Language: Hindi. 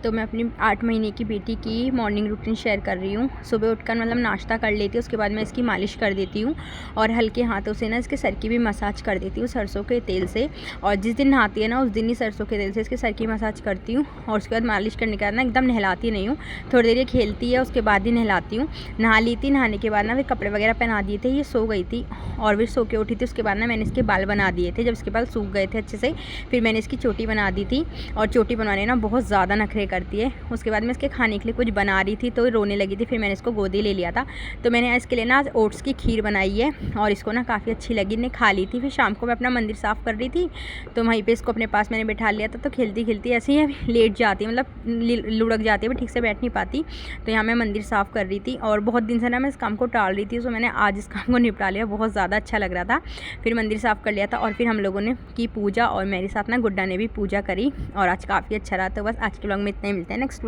तो मैं अपनी 8 महीने की बेटी की मॉर्निंग रूटीन शेयर कर रही हूँ। सुबह उठकर मतलब नाश्ता कर लेती हूँ, उसके बाद मैं इसकी मालिश कर देती हूँ और हल्के हाथों से ना इसके सर की भी मसाज कर देती हूँ सरसों के तेल से। और जिस दिन नहाती है ना उस दिन ही सरसों के तेल से इसके सर की मसाज करती हूँ और उसके बाद मालिश करने के बाद ना एकदम नहलाती नहीं हूँ, थोड़ी देर ये खेलती है उसके बाद ही नहलाती हूँ। नहा ली थी, नहाने के बाद ना वे कपड़े वगैरह पहना दिए थे, ये सो गई थी और फिर सो के उठी थी। उसके बाद ना मैंने इसके बाल बना दिए थे, जब इसके बाल सूख गए थे अच्छे से फिर मैंने इसकी चोटी बना दी थी। और चोटी बनवाने ना बहुत ज़्यादा नखरे करती है। उसके बाद मैं इसके खाने के लिए कुछ बना रही थी तो रोने लगी थी, फिर मैंने इसको गोदी ले लिया था। तो मैंने इसके लिए ना आज ओट्स की खीर बनाई है और इसको ना काफ़ी अच्छी लगी, ने खा ली थी। फिर शाम को मैं अपना मंदिर साफ़ कर रही थी तो वहीं पे इसको अपने पास मैंने बैठा लिया था। तो खेलती खेलती ऐसे ही लेट जाती है, मतलब लुढ़क जाती है, ठीक से बैठ नहीं पाती। तो यहाँ मैं मंदिर साफ़ कर रही थी और बहुत दिन से ना मैं इस काम को टाल रही थी, तो मैंने आज इस काम को निपटा लिया, बहुत ज़्यादा अच्छा लग रहा था। फिर मंदिर साफ़ कर लिया था और फिर हम लोगों ने की पूजा और मेरे साथ ना गुड्डा ने भी पूजा करी और आज काफ़ी अच्छा रहा। तो बस आज के व्लॉग में इतना ही, मिलते हैं नेक्स्ट व्लॉग।